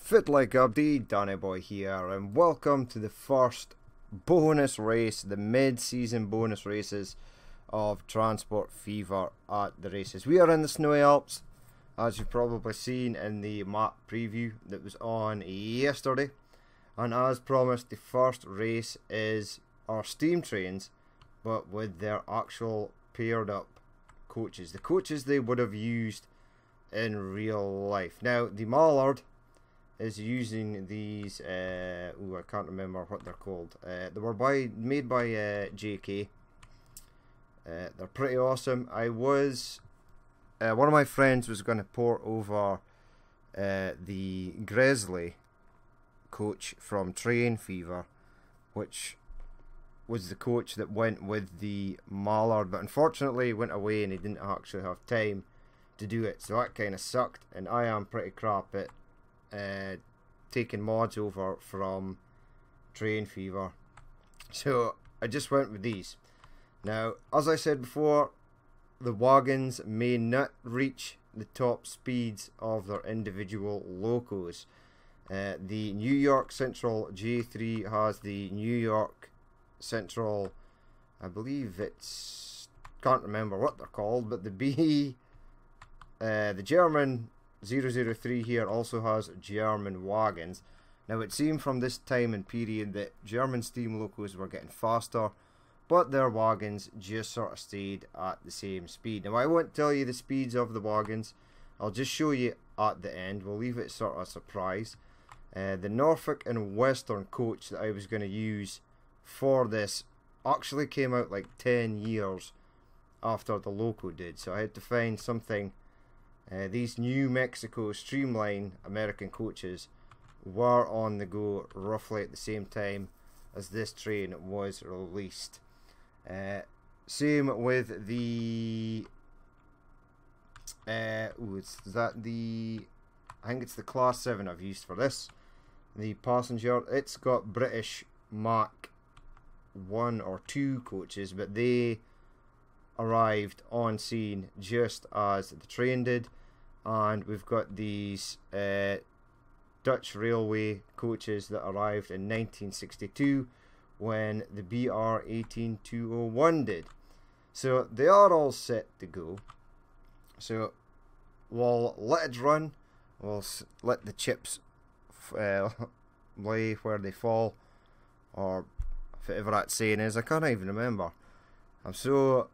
Fit like Abdi, Danny Boy here, and welcome to the first bonus race, the mid-season bonus races of Transport Fever at the races. We are in the Snowy Alps, as you've probably seen in the map preview that was on yesterday. And as promised, the first race is our steam trains, but with their actual paired up coaches. The coaches they would have used in real life. Now, the Mallard is using these, I can't remember what they're called. They were made by JK. They're pretty awesome. One of my friends was going to port over the Gresley coach from Train Fever, which was the coach that went with the Mallard, but unfortunately he went away and he didn't actually have time to do it, so that kind of sucked. And I am pretty crap at taking mods over from Train Fever, so I just went with these. Now, as I said before, the wagons may not reach the top speeds of their individual locos. The New York Central J3 has the New York Central, I believe it's, can't remember what they're called, but the German 003 here also has German wagons. Now, it seemed from this time and period that German steam locos were getting faster, but their wagons just sort of stayed at the same speed. Now, I won't tell you the speeds of the wagons, I'll just show you at the end. We'll leave it sort of a surprise. The Norfolk and Western coach that I was going to use for this actually came out like 10 years after the loco did, so I had to find something. These New Mexico Streamline American coaches were on the go roughly at the same time as this train was released. Same with the I think it's the Class 7 I've used for this. The passenger, it's got British Mach 1 or 2 coaches, but they arrived on scene just as the train did. And we've got these Dutch Railway coaches that arrived in 1962 when the BR 18201 did. So they are all set to go. So we'll let it run. We'll let the chips lay where they fall, or whatever that saying is. I can't even remember. I'm so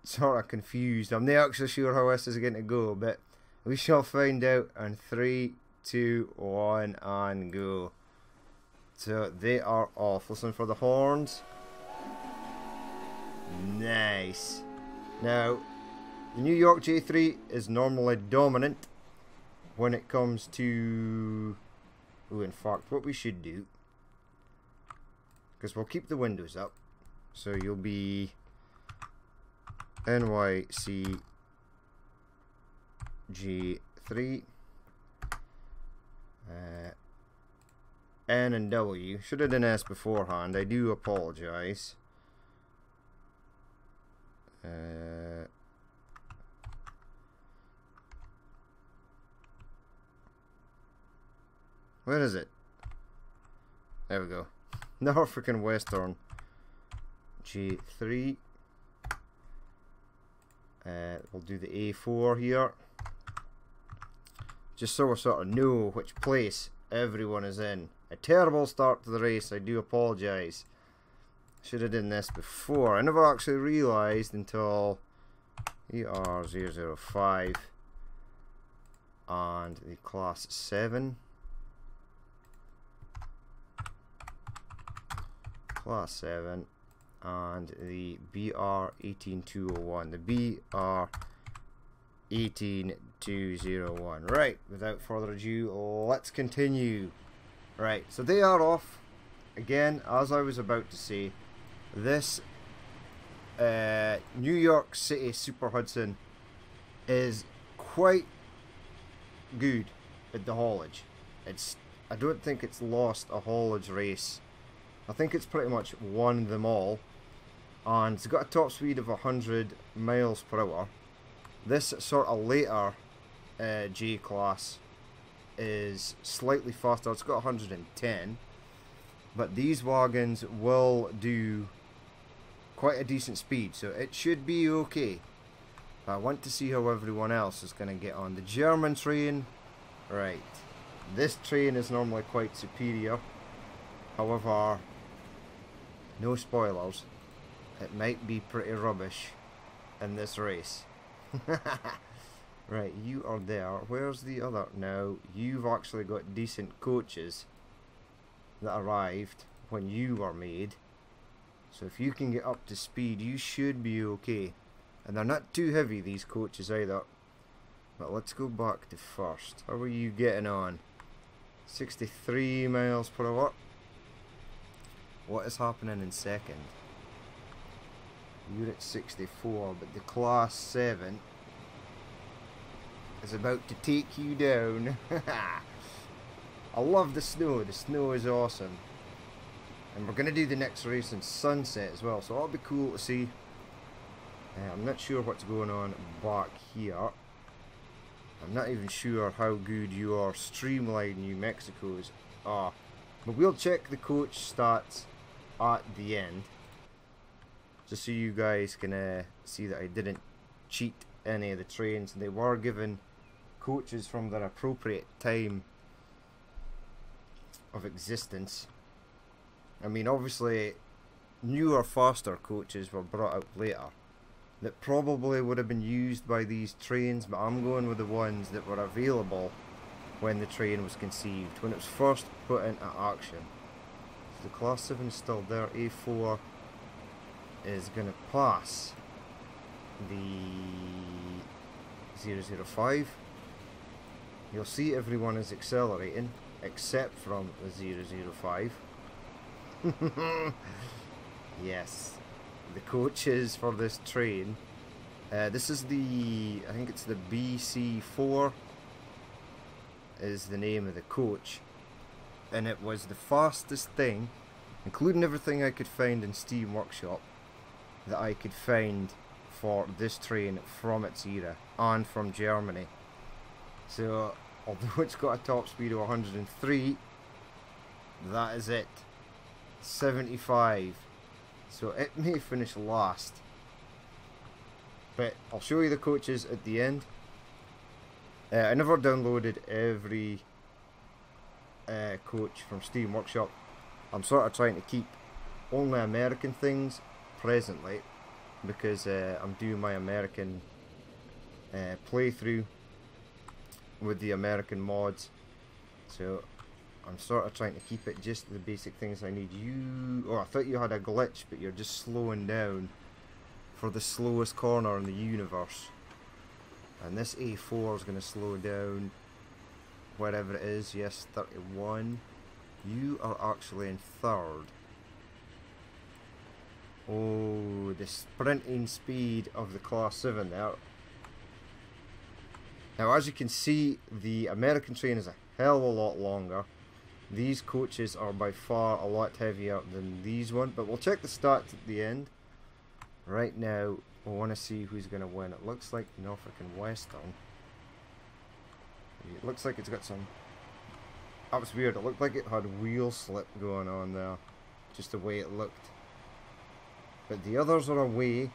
sort of confused. I'm not actually sure how this is going to go, but we shall find out in 3, 2, 1 and go. So they are off. Listen for the horns. Nice. Now, the New York J3 is normally dominant when it comes to... in fact, what we should do, because we'll keep the windows up, so you'll be NYC G3, N and W. Should have done S beforehand. I do apologize. Where is it? There we go. Norfolk and Western G3. We'll do the A4 here, just so we sort of know which place everyone is in. A terrible start to the race, I do apologise. Should have done this before. I never actually realised until ER005 and the Class 7. Class 7 and the BR 18201. The BR 18201. Right, without further ado, let's continue. Right, so they are off. Again, as I was about to say, this New York City Super Hudson is quite good at the haulage. I don't think it's lost a haulage race. I think it's pretty much won them all, and it's got a top speed of 100 miles per hour. This sort of later J class is slightly faster. It's got 110, but these wagons will do quite a decent speed, so it should be okay. I want to see how everyone else is going to get on. The German train, right, this train is normally quite superior. However, no spoilers, it might be pretty rubbish in this race. Right, you are there. Where's the other? Now, you've actually got decent coaches that arrived when you were made. So if you can get up to speed, you should be okay. And they're not too heavy, these coaches either. But let's go back to first. How are you getting on? 63 miles per hour. What is happening in second? You're at 64, but the class 7 is about to take you down. I love the snow. The snow is awesome. And we're going to do the next race in sunset as well, so that'll be cool to see. I'm not sure what's going on back here. I'm not even sure how good your Streamline New Mexico's are. But we'll check the coach stats at the end, just so you guys can see that I didn't cheat any of the trains. They were given coaches from their appropriate time of existence. I mean, obviously newer, faster coaches were brought out later that probably would have been used by these trains, but I'm going with the ones that were available when the train was conceived, when it was first put into action. So the class 7 is still there. A4 is going to pass the 005. You'll see everyone is accelerating except from the 005. Yes, the coaches for this train. This is the, I think it's the BC4 is the name of the coach, and it was the fastest thing, including everything I could find in Steam Workshop, that I could find for this train from its era and from Germany. So although it's got a top speed of 103, that is it. 75, so it may finish last, but I'll show you the coaches at the end. I never downloaded every coach from Steam Workshop. I'm sort of trying to keep only American things presently, because I'm doing my American playthrough with the American mods, so I'm sort of trying to keep it just the basic things I need. Oh, I thought you had a glitch, but you're just slowing down for the slowest corner in the universe. And this A4 is going to slow down wherever it is. Yes, 31. You are actually in third. Oh, the sprinting speed of the class 7 there. Now, as you can see, the American train is a hell of a lot longer. These coaches are by far a lot heavier than these ones, but we'll check the stats at the end. Right now, we want to see who's going to win. It looks like Norfolk and Western. It looks like it's got some... That was weird. It looked like it had wheel slip going on there, just the way it looked. But the others are away.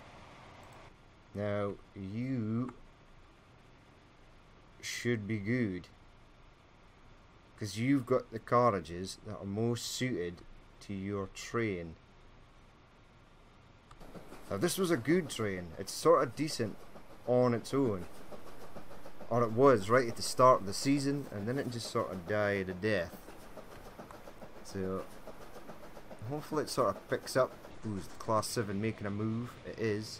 Now, you should be good, because you've got the carriages that are most suited to your train. Now, this was a good train. It's sort of decent on its own, or it was right at the start of the season, and then it just sort of died a death. So hopefully it sort of picks up. Ooh, is the class 7 making a move? It is.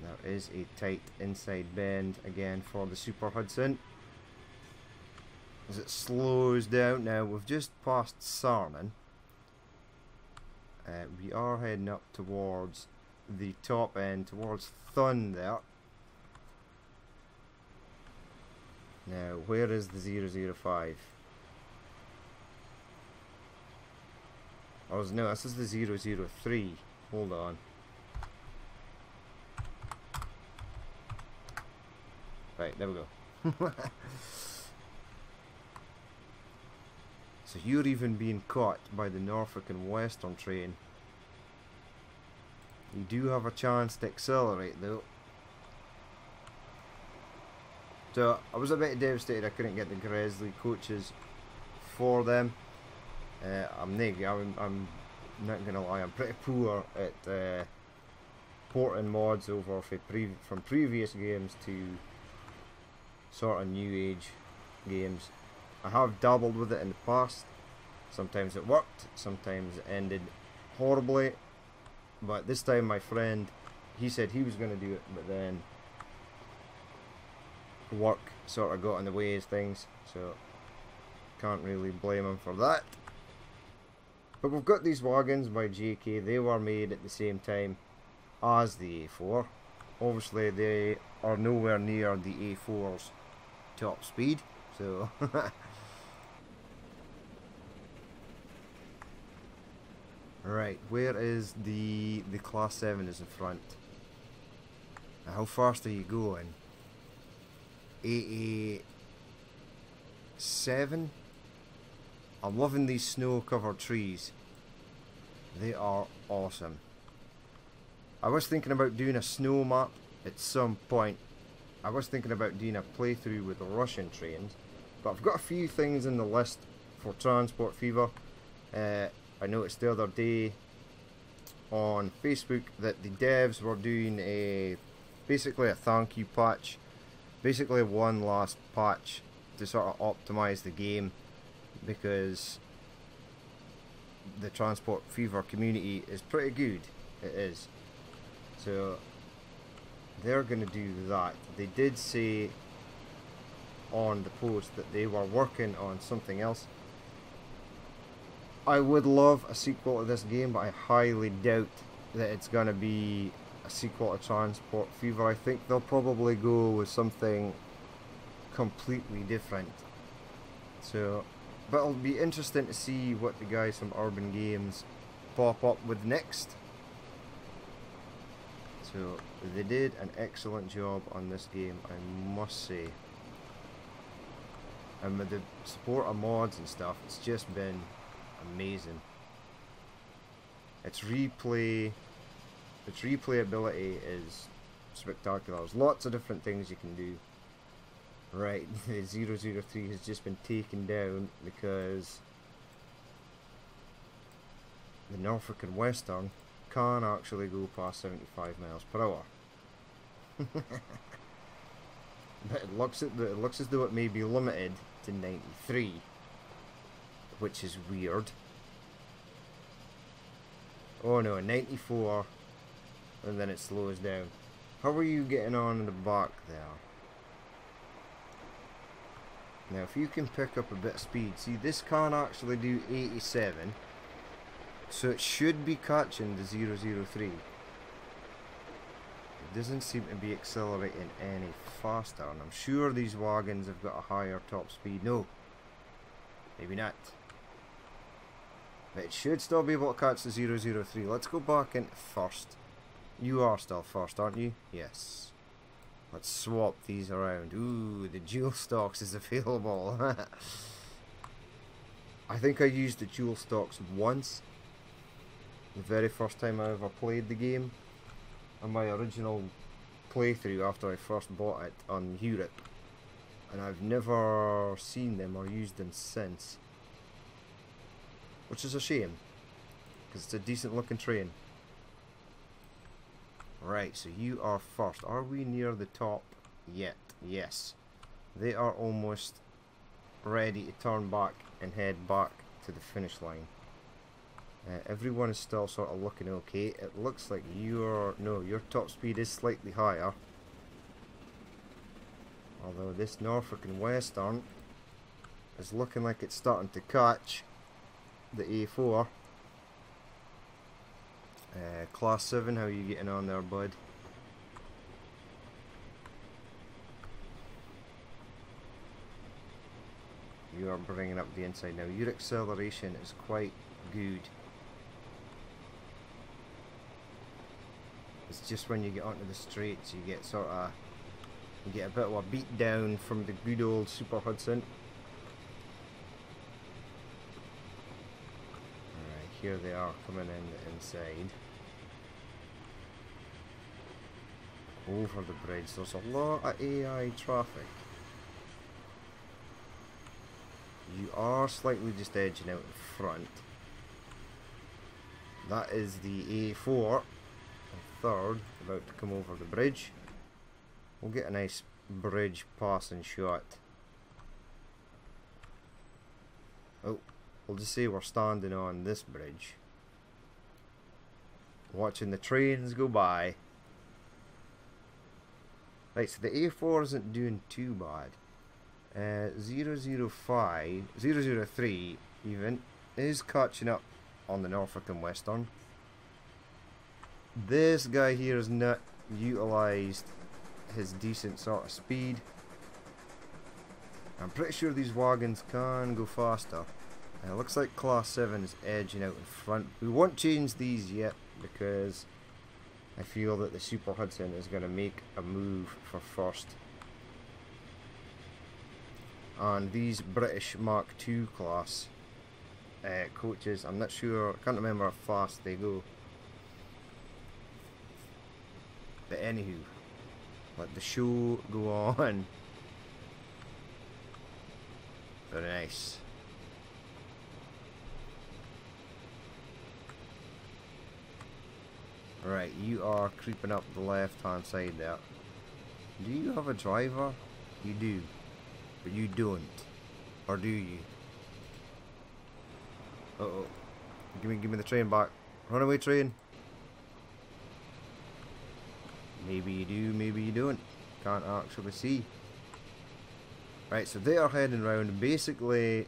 There is a tight inside bend again for the Super Hudson, as it slows down. Now, we've just passed Sarnen. We are heading up towards the top end, towards Thun there. Now, where is the 005? Oh no, this is the 003. Hold on. Right, there we go. So you're even being caught by the Norfolk and Western train. You do have a chance to accelerate though. So I was a bit devastated I couldn't get the Gresley coaches for them. I'm not gonna lie, I'm pretty poor at porting mods over from previous games to sort of new age games. I have dabbled with it in the past. Sometimes it worked, sometimes it ended horribly. But this time my friend, he said he was going to do it, but then work sort of got in the way of things, so can't really blame him for that. But we've got these wagons by JK. They were made at the same time as the A4. Obviously they are nowhere near the A4's top speed, so right, where is the Class 7 is in front. Now, how fast are you going? 87? I'm loving these snow covered trees. They are awesome. I was thinking about doing a snow map at some point. I was thinking about doing a playthrough with the Russian trains, but I've got a few things in the list for Transport Fever. I noticed the other day on Facebook that the devs were doing basically a thank you patch, basically one last patch to sort of optimize the game, because the Transport Fever community is pretty good. It is. So they're going to do that. They did say on the post that they were working on something else. I would love a sequel to this game, but I highly doubt that it's going to be a sequel to Transport Fever. I think they'll probably go with something completely different. So, but it'll be interesting to see what the guys from Urban Games pop up with next. So, they did an excellent job on this game, I must say. And with the support of mods and stuff, it's just been amazing. Its replayability is spectacular. There's lots of different things you can do. Right, the 003 has just been taken down because the Norfolk and Western can actually go past 75 miles per hour. But it looks as though it may be limited to 93, which is weird. Oh no, 94, and then it slows down. How are you getting on in the back there? Now if you can pick up a bit of speed, see this can actually do 87, so it should be catching the 003. It doesn't seem to be accelerating any faster, and I'm sure these wagons have got a higher top speed. No, maybe not. But it should still be able to catch the 003. Let's go back in first. You are still first, aren't you? Yes. Let's swap these around. Ooh, the dual stocks is available. I think I used the dual stocks once. The very first time I ever played the game. On my original playthrough after I first bought it on Europe. And I've never seen them or used them since. Which is a shame, because it's a decent looking train. Right, so you are first. Are we near the top yet? Yes. They are almost ready to turn back and head back to the finish line. Everyone is still sort of looking okay. It looks like your top speed is slightly higher. Although this Norfolk and Western is looking like it's starting to catch the A4. Class 7, how are you getting on there, bud? You are bringing up the inside now. Your acceleration is quite good. It's just when you get onto the straights you get a bit of a beat down from the good old Super Hudson. here they are coming in the inside. Over the bridge. There's a lot of AI traffic. You are slightly just edging out in front. That is the A4, a third, about to come over the bridge. We'll get a nice bridge passing shot. Oh, we'll just say we're standing on this bridge, watching the trains go by. Right, so the A4 isn't doing too bad. 005, 003 even, is catching up on the Norfolk and Western. This guy here has not utilised his decent sort of speed. I'm pretty sure these wagons can go faster. It looks like Class 7 is edging out in front. We won't change these yet because I feel that the Super Hudson is going to make a move for first. And these British Mark II class coaches, I'm not sure, I can't remember how fast they go. But anywho, let the show go on. Very nice. Right, you are creeping up the left hand side there. Do you have a driver? You do. But you don't. Or do you? Uh-oh. Give me the train back. Runaway train. Maybe you do, maybe you don't. Can't actually see. Right, so they are heading round, basically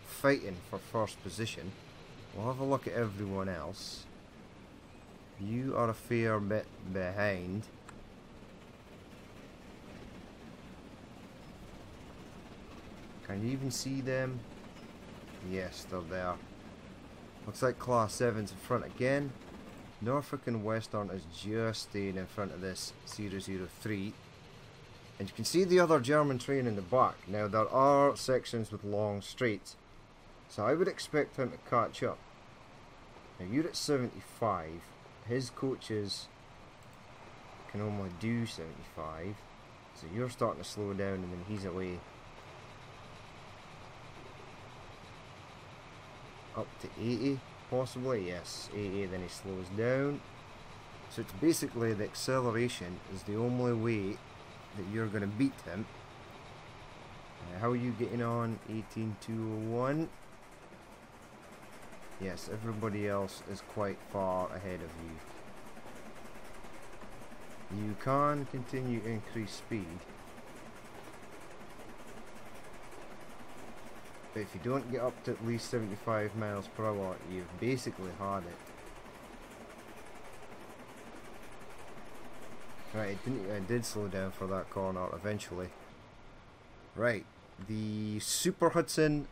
fighting for first position. We'll have a look at everyone else. You are a fair bit behind. Can you even see them? Yes, they're there. Looks like Class 7's in front again. Norfolk and Western is just staying in front of this 003. And you can see the other German train in the back. Now there are sections with long straights, so I would expect him to catch up. Now you're at 75. His coaches can only do 75. So you're starting to slow down and then he's away. Up to 80, possibly, yes, 80, then he slows down. So it's basically the acceleration is the only way that you're going to beat him. How are you getting on? 18201. Yes, everybody else is quite far ahead of you. You can continue to increase speed. But if you don't get up to at least 75 miles per hour, you've basically had it. Right, it did slow down for that corner eventually. Right, the Super Hudson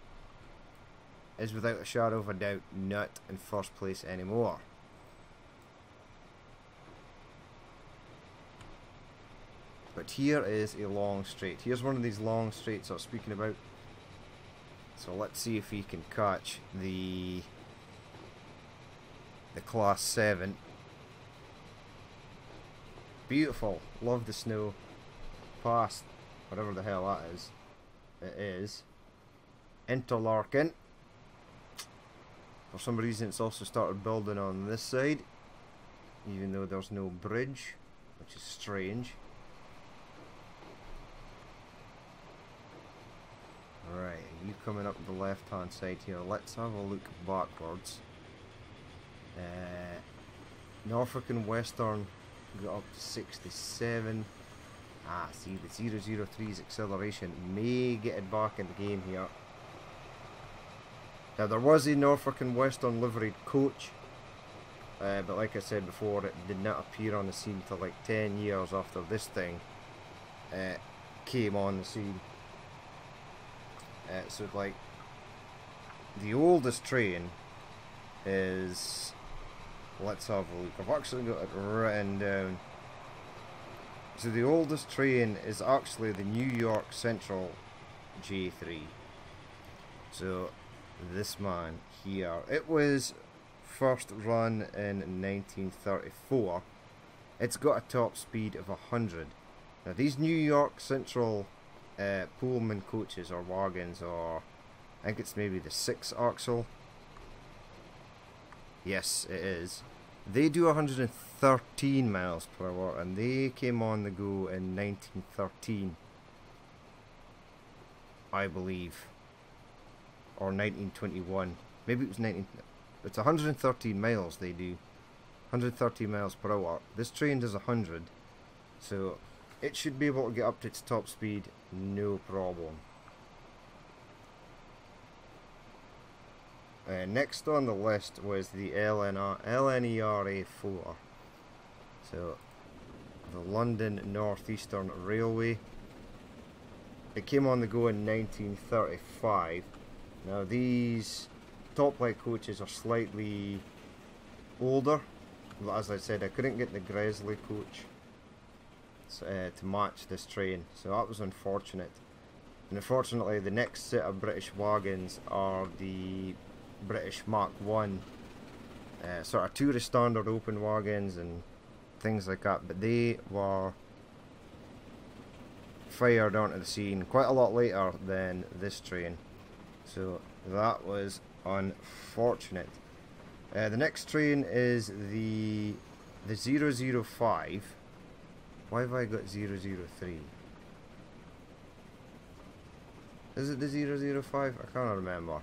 is without a shadow of a doubt not in first place anymore. But here is a long straight. Here's one of these long straights I was speaking about. So let's see if he can catch the Class 7. Beautiful. Love the snow. Past whatever the hell that is. It is Interlaken. For some reason it's also started building on this side, even though there's no bridge, which is strange. Right, you coming up the left hand side here. Let's have a look backwards. Norfolk and Western got up to 67. See, the 003's acceleration may get it back in the game here. Now there was a Norfolk and Western liveried coach, but like I said before, it did not appear on the scene till like 10 years after this thing came on the scene. So like, the oldest train is, let's have a look, I've actually got it written down. So the oldest train is actually the New York Central J3. So this man here, it was first run in 1934, it's got a top speed of 100. Now these New York Central Pullman coaches or wagons, or I think it's maybe the 6 axle. Yes, it is. They do 113 miles per hour, and they came on the go in 1913, I believe, or 1921. Maybe it was 19. It's 113 miles they do. 130 miles per hour. This train does 100, so it should be able to get up to its top speed, no problem. Next on the list was the LNERA 4. So, the London North Eastern Railway. It came on the go in 1935. Now these top light coaches are slightly older. As I said, I couldn't get the Gresley coach to match this train, so that was unfortunate. And unfortunately, the next set of British wagons are the British Mark 1, sort of tourist standard open wagons and things like that, but they were fired onto the scene quite a lot later than this train, so that was unfortunate. The next train is the 005. Why have I got 003? Is it the 005? I can't remember.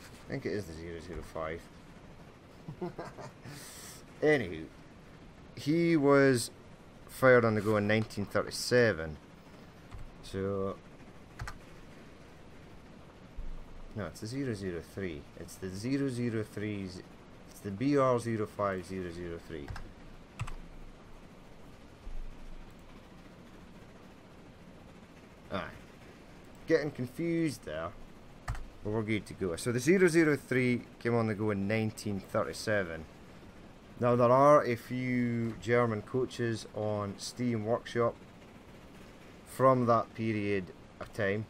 I think it is the 005. Anywho, he was fired on the go in 1937. So, no, it's the 003. It's the 003s. It's the BR05003. Aye. Getting confused there. But we're good to go. So the 003 came on the go in 1937. Now there are a few German coaches on Steam Workshop from that period of time.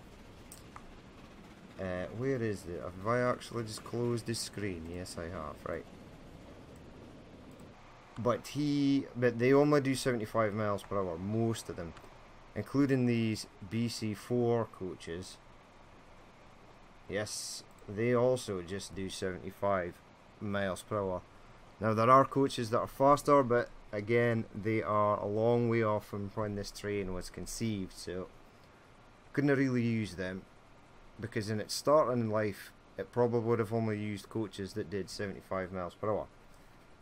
Where is it? Have I actually just closed the screen? Yes, I have. Right. But they only do 75 miles per hour, most of them, including these BC4 coaches. Yes, they also just do 75 miles per hour. Now there are coaches that are faster, but again, they are a long way off from when this train was conceived, so couldn't really use them, because in its starting in life, it probably would have only used coaches that did 75 miles per hour.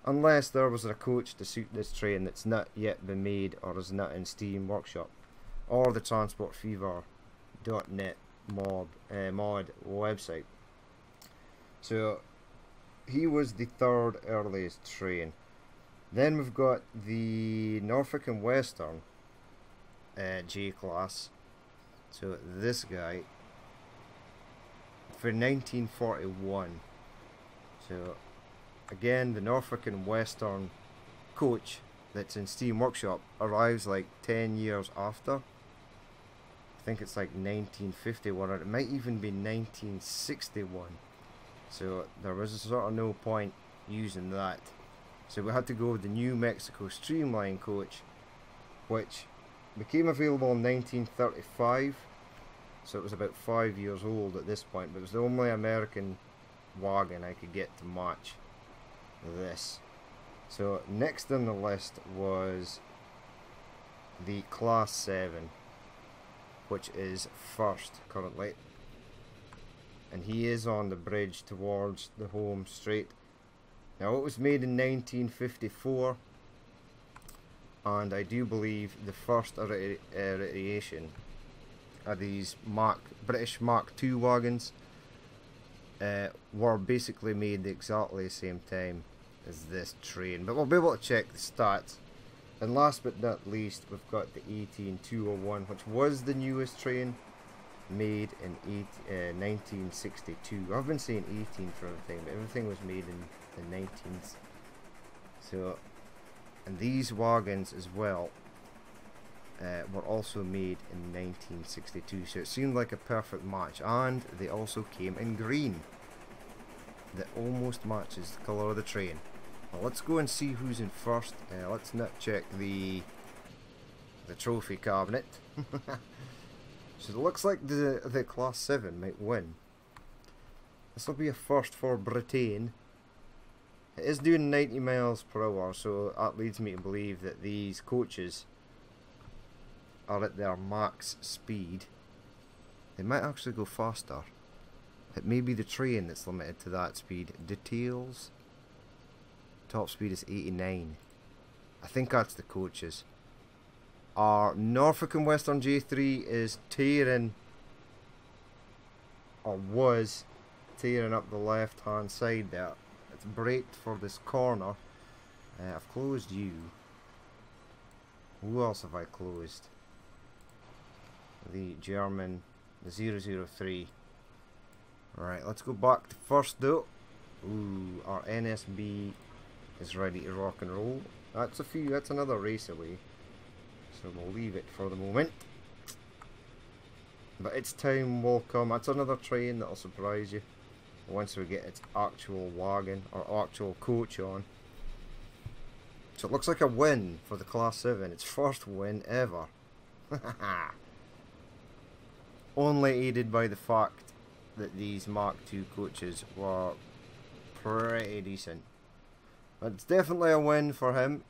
Unless there was a coach to suit this train that's not yet been made or is not in Steam Workshop, or the transportfever.net mod website. So he was the third earliest train. Then we've got the Norfolk and Western J class. So this guy for 1941. So again, the Norfolk and Western coach that's in Steam Workshop arrives like 10 years after. I think it's like 1951, or it might even be 1961. So there was sort of no point using that. So we had to go with the New Mexico Streamline coach, which became available in 1935. So it was about 5 years old at this point, but it was the only American wagon I could get to match this. So next on the list was the Class 7, which is first currently, and he is on the bridge towards the home straight. Now it was made in 1954, and I do believe the first iteration of these British Mark II wagons were basically made exactly the same time as this train, but we'll be able to check the stats. And last but not least, we've got the 18201, which was the newest train, made in 1962. I've been saying 18 for everything, but everything was made in the 19s. So, and these wagons as well were also made in 1962, so it seemed like a perfect match, and they also came in green that almost matches the colour of the train. Well, let's go and see who's in first. Let's not check the trophy cabinet. So it looks like the Class 7 might win. This will be a first for Britain. It is doing 90 miles per hour, so that leads me to believe that these coaches are at their max speed. They might actually go faster. It may be the train that's limited to that speed. Details. Top speed is 89. I think that's the coaches. Our Norfolk and Western J3 is tearing, or was tearing up the left hand side there. It's braked for this corner. I've closed you. Who else have I closed? The German, the 003. Right, let's go back to first though. Ooh, our NSB is ready to rock and roll. That's another race away. So we'll leave it for the moment. But its time will come. That's another train that'll surprise you once we get its actual wagon or actual coach on. So it looks like a win for the Class 7. Its first win ever. Only aided by the fact that these Mark II coaches were pretty decent. But it's definitely a win for him.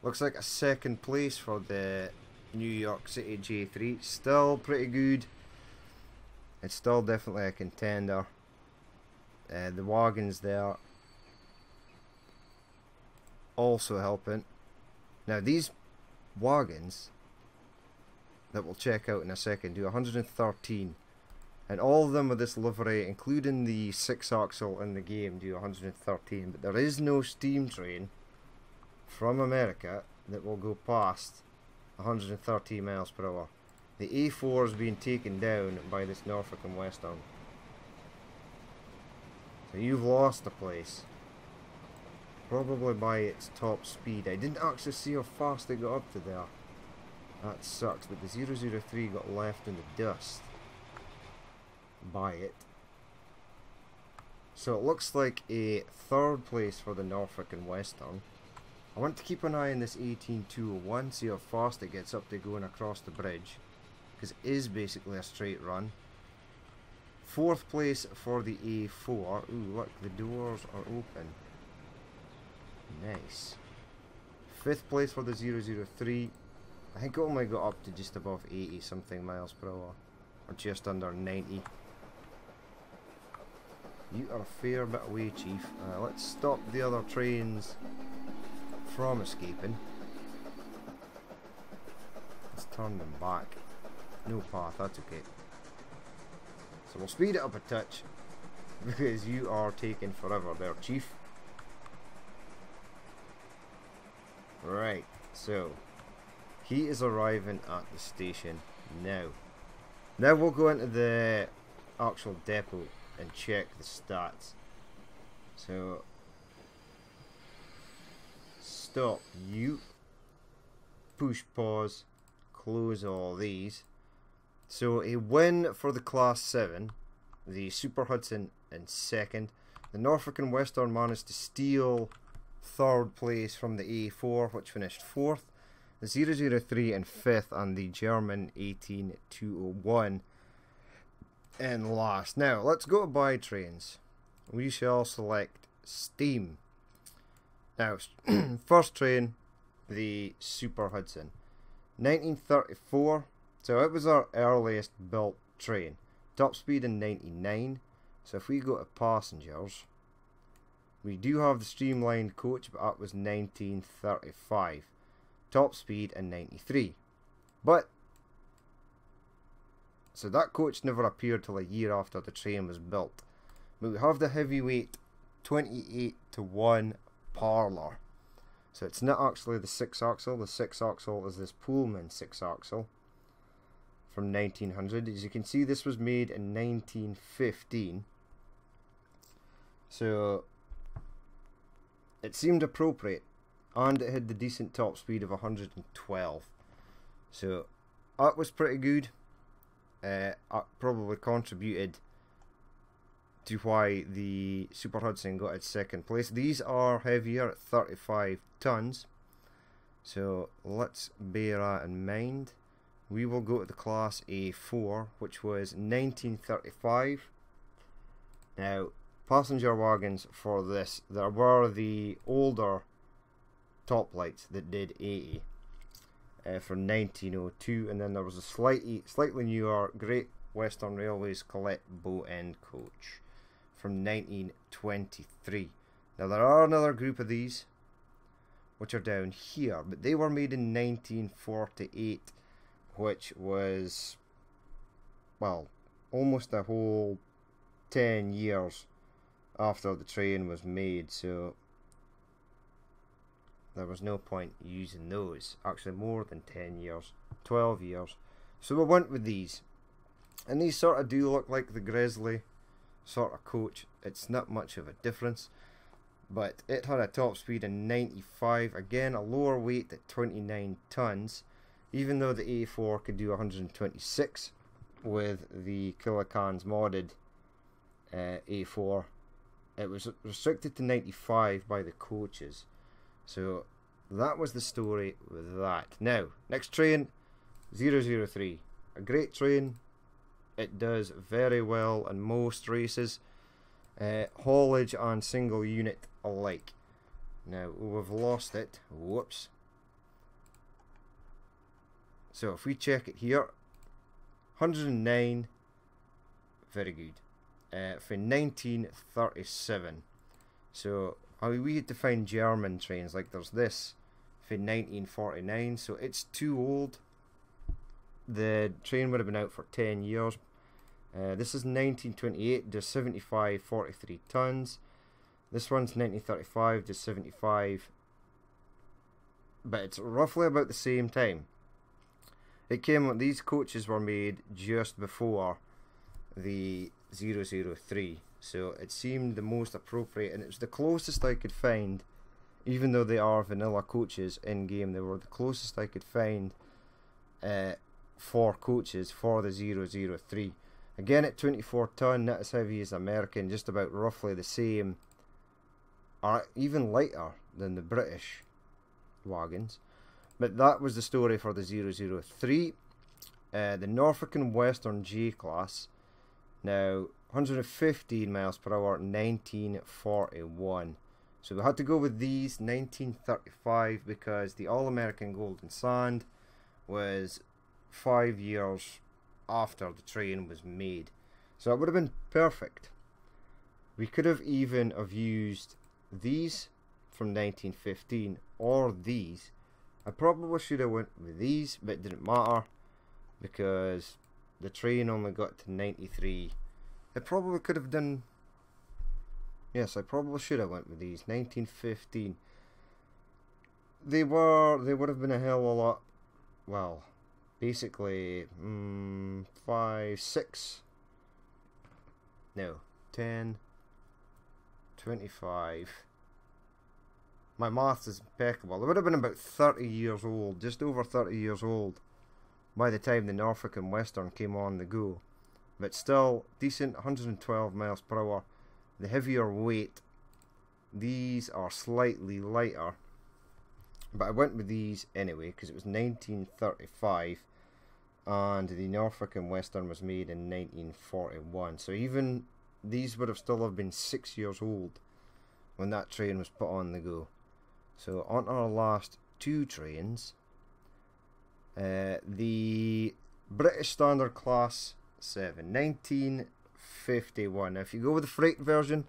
Looks like a second place for the New York City J3. Still pretty good. It's still definitely a contender. The wagons there also helping. Now these wagons that we'll check out in a second do 113, and all of them with this livery, including the 6-axle in the game, do 113. But there is no steam train from America that will go past 113 miles per hour. The A4 is being taken down by this Norfolk and Western. So you've lost the place. Probably by its top speed. I didn't actually see how fast it got up to there. That sucks, but the 003 got left in the dust by it. So it looks like a third place for the Norfolk and Western. I want to keep an eye on this 18201, see how fast it gets up to going across the bridge, because it is basically a straight run. Fourth place for the A4. Ooh, look, the doors are open. Nice. Fifth place for the 003. I think it only got up to just above 80 something miles per hour, or just under 90. You are a fair bit away, Chief. Let's stop the other trains from escaping. Let's turn them back. No path, that's okay. So we'll speed it up a touch, because you are taking forever there, Chief. Right, so he is arriving at the station now. Now we'll go into the actual depot and check the stats. So stop you, push pause, close all these. So a win for the Class 7, the Super Hudson in second. The Norfolk and Western managed to steal third place from the A4, which finished fourth. The 003 in fifth, and the German 18201 in last. Now let's go to buy trains. We shall select steam. Now first train, the Super Hudson, 1934. So it was our earliest built train. Top speed in 99. So if we go to passengers, we do have the streamlined coach, but that was 1935. Top speed in 93. But so that coach never appeared till a year after the train was built. But we have the heavyweight 28-to-1 parlour. So it's not actually the 6-axle. The 6-axle is this Pullman 6-axle from 1900. As you can see, this was made in 1915. So it seemed appropriate, and it had the decent top speed of 112. So that was pretty good. Probably contributed to why the Super Hudson got its second place. These are heavier at 35 tons, so let's bear that in mind. We will go to the Class A4, which was 1935. Now, passenger wagons for this, there were the older top lights that did 80 for 1902, and then there was a slightly newer Great Western Railways Colette bow end coach from 1923. Now there are another group of these which are down here, but they were made in 1948, which was, well, almost a whole 10 years after the train was made, so there was no point using those. Actually more than 10 years, 12 years. So we went with these, and these sort of do look like the Gresley sort of coach. It's not much of a difference, but it had a top speed of 95, again a lower weight at 29 tons, even though the A4 could do 126 with the Kilocans modded A4. It was restricted to 95 by the coaches. So that was the story with that. Now, next train, 003. A great train. It does very well in most races, haulage and single unit alike. Now, we've lost it. Whoops. So if we check it here, 109, very good, for 1937. So we had to find German trains, like there's this for 1949, so it's too old. The train would have been out for 10 years. This is 1928, does 75, 43 tons. This one's 1935, does 75, but it's roughly about the same time. It came, these coaches were made just before the 003, so it seemed the most appropriate, and it was the closest I could find, even though they are vanilla coaches in game. They were the closest I could find for coaches for the 003. Again at 24 ton, not as heavy as American, just about roughly the same, or even lighter than the British wagons. But that was the story for the 003. The Norfolk and Western J class, now 115 miles per hour, 1941. So we had to go with these, 1935, because the All-American Golden Sand was 5 years after the train was made. So it would have been perfect. We could have even have used these from 1915 or these. I probably should have went with these, but it didn't matter because the train only got to 93. I probably could have done, yes, I probably should have went with these, 1915. They would have been a hell of a lot, well, basically 5, 6, no, 10, 25. My maths is impeccable. It would have been about 30 years old, just over 30 years old, by the time the Norfolk and Western came on the go. But still, decent, 112 miles per hour. The heavier weight, these are slightly lighter. But I went with these anyway, because it was 1935, and the Norfolk and Western was made in 1941. So even these would have still have been 6 years old when that train was put on the go. So on our last two trains, the British Standard Class 7, 1951. Now if you go with the freight version,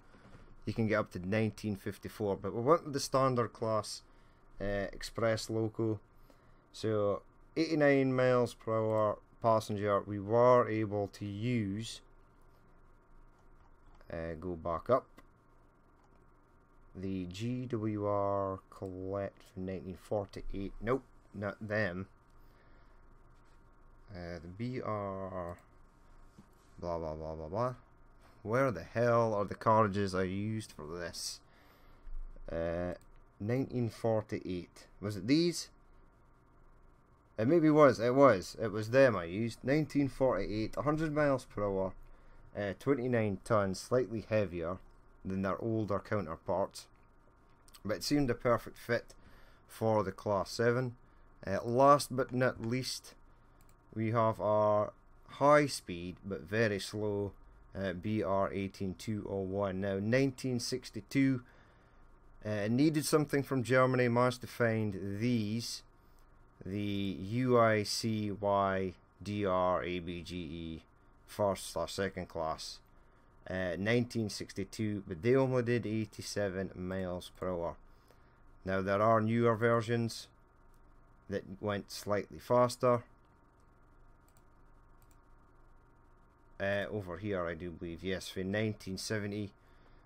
you can get up to 1954, but we went with the Standard Class Express Loco. So 89 miles per hour passenger. We were able to use, go back up, the GWR Colette from 1948. Nope, not them. The BR blah blah blah blah blah. Where the hell are the carriages I used for this? 1948. Was it these? It maybe was. It was them I used. 1948, 100 miles per hour, 29 tons, slightly heavier than their older counterparts, but it seemed a perfect fit for the Class 7. Last but not least, we have our high speed but very slow BR18201. Now, 1962, needed something from Germany, managed to find these, the UICY DR-ABGE first/second class, 1962, but they only did 87 miles per hour. Now, there are newer versions that went slightly faster. Over here, I do believe, yes, for 1970.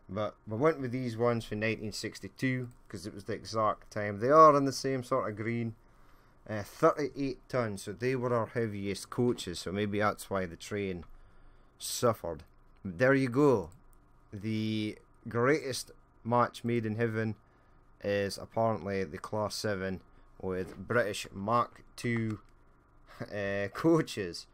But we went with these ones for 1962 because it was the exact time. They are in the same sort of green. 38 tons, so they were our heaviest coaches, so maybe that's why the train suffered. But there you go. The greatest match made in heaven is apparently the Class 7 with British Mark II coaches.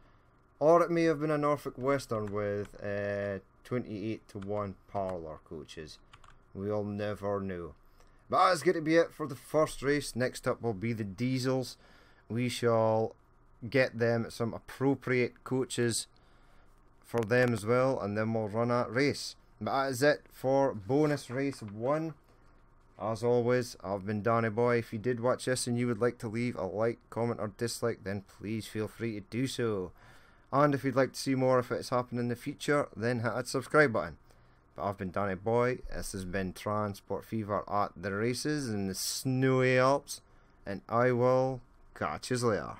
Or it may have been a Norfolk Western with 28-1 parlour coaches. We'll never know. But that's going to be it for the first race. Next up will be the diesels. We shall get them some appropriate coaches for them as well, and then we'll run that race. But that is it for bonus race 1. As always, I've been Danny Boy. If you did watch this and you would like to leave a like, comment or dislike, then please feel free to do so. And if you'd like to see more if it's happened in the future, then hit that subscribe button. But I've been Danny Boy. This has been Transport Fever at the races in the snowy Alps, and I will catch you later.